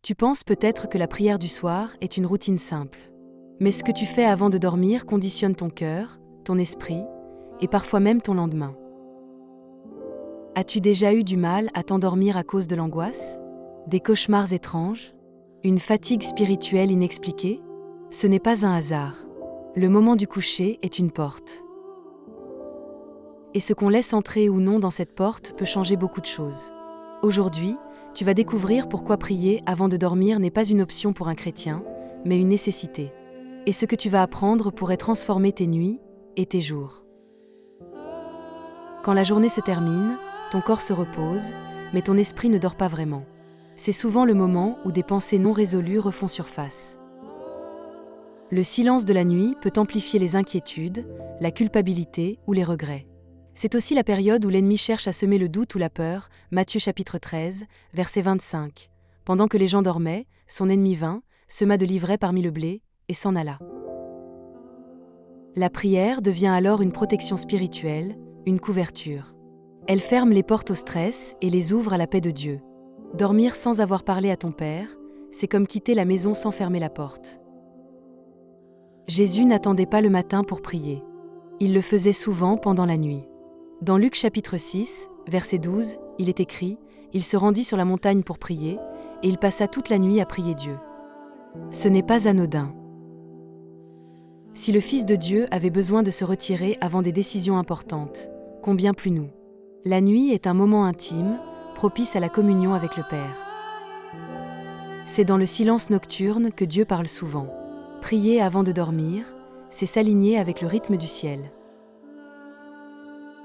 Tu penses peut-être que la prière du soir est une routine simple. Mais ce que tu fais avant de dormir conditionne ton cœur, ton esprit, et parfois même ton lendemain. As-tu déjà eu du mal à t'endormir à cause de l'angoisse? Des cauchemars étranges? Une fatigue spirituelle inexpliquée? Ce n'est pas un hasard. Le moment du coucher est une porte. Et ce qu'on laisse entrer ou non dans cette porte peut changer beaucoup de choses. Aujourd'hui, tu vas découvrir pourquoi prier avant de dormir n'est pas une option pour un chrétien, mais une nécessité. Et ce que tu vas apprendre pourrait transformer tes nuits et tes jours. Quand la journée se termine, ton corps se repose, mais ton esprit ne dort pas vraiment. C'est souvent le moment où des pensées non résolues refont surface. Le silence de la nuit peut amplifier les inquiétudes, la culpabilité ou les regrets. C'est aussi la période où l'ennemi cherche à semer le doute ou la peur, Matthieu chapitre 13, verset 25. Pendant que les gens dormaient, son ennemi vint, sema de l'ivraie parmi le blé, et s'en alla. La prière devient alors une protection spirituelle, une couverture. Elle ferme les portes au stress et les ouvre à la paix de Dieu. Dormir sans avoir parlé à ton Père, c'est comme quitter la maison sans fermer la porte. Jésus n'attendait pas le matin pour prier. Il le faisait souvent pendant la nuit. Dans Luc chapitre 6, verset 12, il est écrit « Il se rendit sur la montagne pour prier, et il passa toute la nuit à prier Dieu. » Ce n'est pas anodin. Si le Fils de Dieu avait besoin de se retirer avant des décisions importantes, combien plus nous? La nuit est un moment intime, propice à la communion avec le Père. C'est dans le silence nocturne que Dieu parle souvent. Prier avant de dormir, c'est s'aligner avec le rythme du ciel.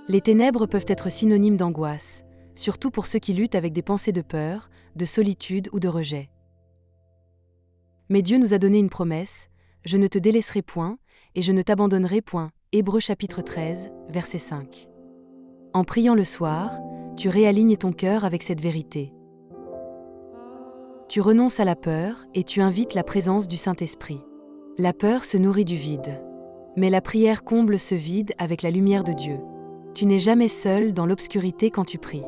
Les ténèbres peuvent être synonymes d'angoisse, surtout pour ceux qui luttent avec des pensées de peur, de solitude ou de rejet. Mais Dieu nous a donné une promesse, « Je ne te délaisserai point, et je ne t'abandonnerai point » Hébreux chapitre 13, verset 5. En priant le soir, tu réalignes ton cœur avec cette vérité. Tu renonces à la peur et tu invites la présence du Saint-Esprit. La peur se nourrit du vide. Mais la prière comble ce vide avec la lumière de Dieu. Tu n'es jamais seul dans l'obscurité quand tu pries.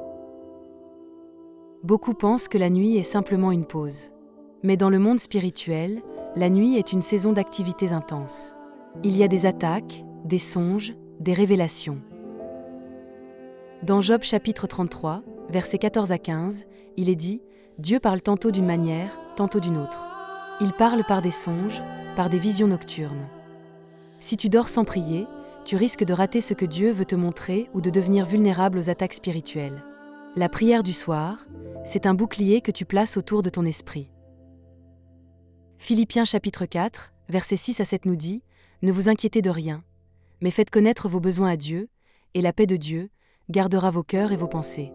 Beaucoup pensent que la nuit est simplement une pause. Mais dans le monde spirituel, la nuit est une saison d'activités intenses. Il y a des attaques, des songes, des révélations. Dans Job chapitre 33, versets 14 à 15, il est dit « Dieu parle tantôt d'une manière, tantôt d'une autre. Il parle par des songes, par des visions nocturnes. » Si tu dors sans prier, tu risques de rater ce que Dieu veut te montrer ou de devenir vulnérable aux attaques spirituelles. La prière du soir, c'est un bouclier que tu places autour de ton esprit. Philippiens chapitre 4, versets 6 à 7 nous dit « Ne vous inquiétez de rien, mais faites connaître vos besoins à Dieu, et la paix de Dieu gardera vos cœurs et vos pensées. »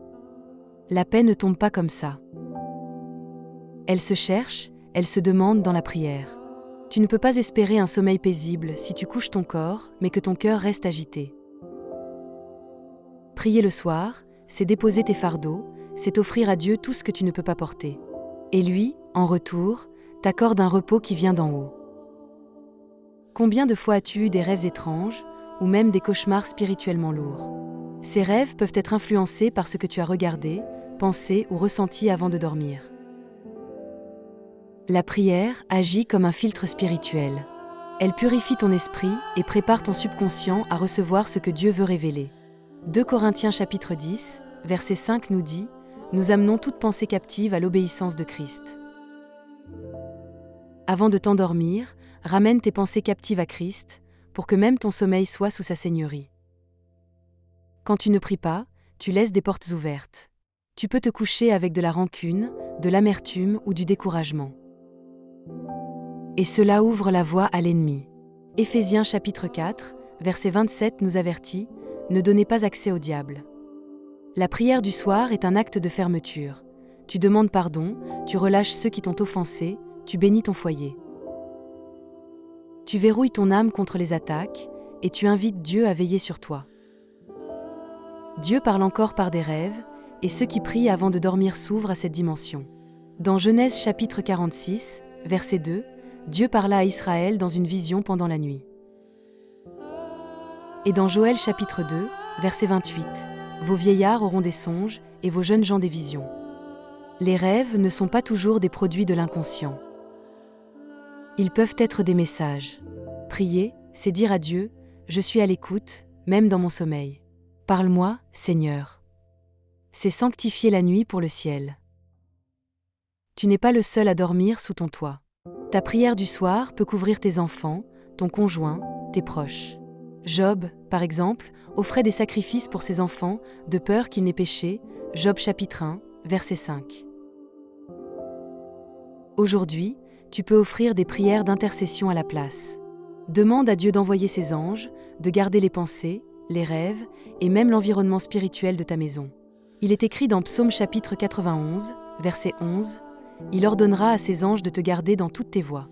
La paix ne tombe pas comme ça. Elle se cherche, elle se demande dans la prière. Tu ne peux pas espérer un sommeil paisible si tu couches ton corps, mais que ton cœur reste agité. Prier le soir, c'est déposer tes fardeaux, c'est offrir à Dieu tout ce que tu ne peux pas porter. Et lui, en retour, t'accorde un repos qui vient d'en haut. Combien de fois as-tu eu des rêves étranges, ou même des cauchemars spirituellement lourds? Ces rêves peuvent être influencés par ce que tu as regardé, pensé ou ressenti avant de dormir. La prière agit comme un filtre spirituel. Elle purifie ton esprit et prépare ton subconscient à recevoir ce que Dieu veut révéler. 2 Corinthiens chapitre 10, verset 5 nous dit « Nous amenons toute pensée captive à l'obéissance de Christ. » Avant de t'endormir, ramène tes pensées captives à Christ, pour que même ton sommeil soit sous sa seigneurie. Quand tu ne pries pas, tu laisses des portes ouvertes. Tu peux te coucher avec de la rancune, de l'amertume ou du découragement. Et cela ouvre la voie à l'ennemi. Éphésiens chapitre 4, verset 27 nous avertit « Ne donnez pas accès au diable ». La prière du soir est un acte de fermeture. Tu demandes pardon, tu relâches ceux qui t'ont offensé, tu bénis ton foyer. Tu verrouilles ton âme contre les attaques et tu invites Dieu à veiller sur toi. Dieu parle encore par des rêves, et ceux qui prient avant de dormir s'ouvrent à cette dimension. Dans Genèse chapitre 46, verset 2, Dieu parla à Israël dans une vision pendant la nuit. Et dans Joël chapitre 2, verset 28, vos vieillards auront des songes et vos jeunes gens des visions. Les rêves ne sont pas toujours des produits de l'inconscient. Ils peuvent être des messages. Prier, c'est dire à Dieu, « Je suis à l'écoute, même dans mon sommeil. Parle-moi, Seigneur. » C'est sanctifier la nuit pour le ciel. Tu n'es pas le seul à dormir sous ton toit. Ta prière du soir peut couvrir tes enfants, ton conjoint, tes proches. Job, par exemple, offrait des sacrifices pour ses enfants, de peur qu'ils n'aient péché, Job chapitre 1, verset 5. Aujourd'hui, tu peux offrir des prières d'intercession à la place. Demande à Dieu d'envoyer ses anges, de garder les pensées, les rêves et même l'environnement spirituel de ta maison. Il est écrit dans Psaume chapitre 91, verset 11, « Il ordonnera à ses anges de te garder dans toutes tes voies. »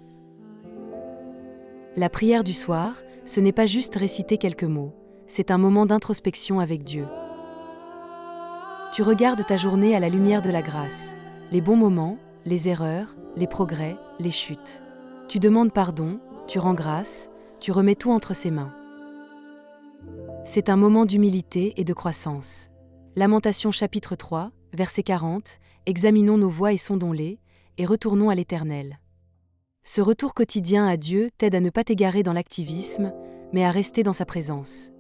La prière du soir, ce n'est pas juste réciter quelques mots, c'est un moment d'introspection avec Dieu. Tu regardes ta journée à la lumière de la grâce, les bons moments, les erreurs, les progrès, les chutes. Tu demandes pardon, tu rends grâce, tu remets tout entre ses mains. C'est un moment d'humilité et de croissance. Lamentation chapitre 3, verset 40, « Examinons nos voies et sondons-les, et retournons à l'Éternel. » Ce retour quotidien à Dieu t'aide à ne pas t'égarer dans l'activisme, mais à rester dans sa présence.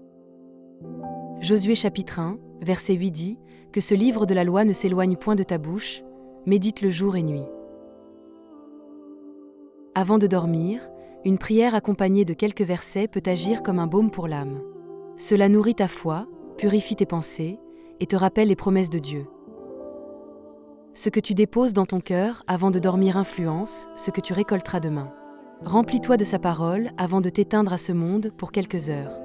Josué chapitre 1, verset 8 dit « Que ce livre de la loi ne s'éloigne point de ta bouche, médite-le jour et nuit. » Avant de dormir, une prière accompagnée de quelques versets peut agir comme un baume pour l'âme. Cela nourrit ta foi, purifie tes pensées et te rappelle les promesses de Dieu. Ce que tu déposes dans ton cœur avant de dormir influence ce que tu récolteras demain. Remplis-toi de sa parole avant de t'éteindre à ce monde pour quelques heures.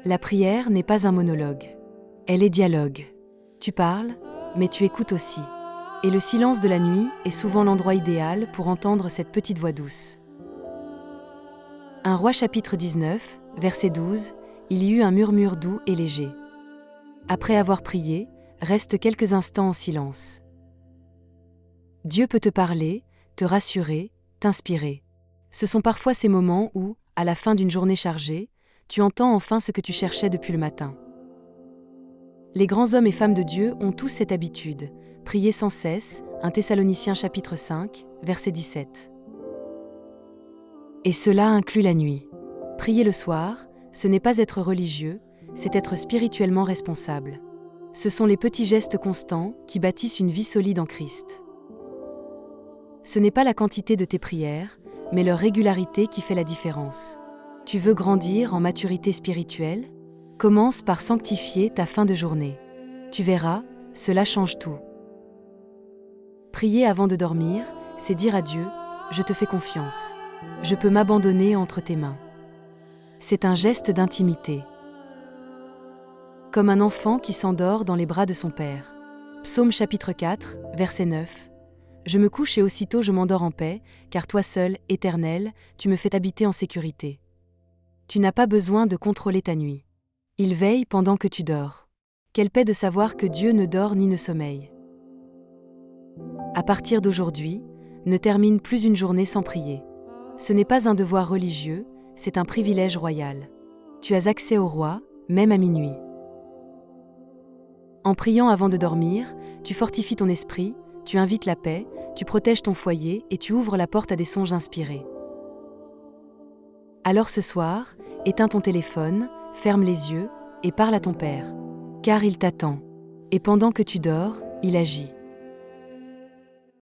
La prière n'est pas un monologue. Elle est dialogue. Tu parles, mais tu écoutes aussi. Et le silence de la nuit est souvent l'endroit idéal pour entendre cette petite voix douce. 1 Roi chapitre 19, verset 12, il y eut un murmure doux et léger. Après avoir prié, reste quelques instants en silence. Dieu peut te parler, te rassurer, t'inspirer. Ce sont parfois ces moments où, à la fin d'une journée chargée, tu entends enfin ce que tu cherchais depuis le matin. Les grands hommes et femmes de Dieu ont tous cette habitude, prier sans cesse, 1 Thessaloniciens chapitre 5, verset 17. Et cela inclut la nuit. Prier le soir, ce n'est pas être religieux, c'est être spirituellement responsable. Ce sont les petits gestes constants qui bâtissent une vie solide en Christ. Ce n'est pas la quantité de tes prières, mais leur régularité qui fait la différence. Tu veux grandir en maturité spirituelle? Commence par sanctifier ta fin de journée. Tu verras, cela change tout. Prier avant de dormir, c'est dire à Dieu, « Je te fais confiance. Je peux m'abandonner entre tes mains. » C'est un geste d'intimité. Comme un enfant qui s'endort dans les bras de son père. Psaume chapitre 4, verset 9. « Je me couche et aussitôt je m'endors en paix, car toi seul, Éternel, tu me fais habiter en sécurité. » Tu n'as pas besoin de contrôler ta nuit. Il veille pendant que tu dors. Quelle paix de savoir que Dieu ne dort ni ne sommeille. À partir d'aujourd'hui, ne termine plus une journée sans prier. Ce n'est pas un devoir religieux, c'est un privilège royal. Tu as accès au roi, même à minuit. En priant avant de dormir, tu fortifies ton esprit, tu invites la paix, tu protèges ton foyer et tu ouvres la porte à des songes inspirés. Alors ce soir, éteins ton téléphone, ferme les yeux et parle à ton Père. Car il t'attend. Et pendant que tu dors, il agit.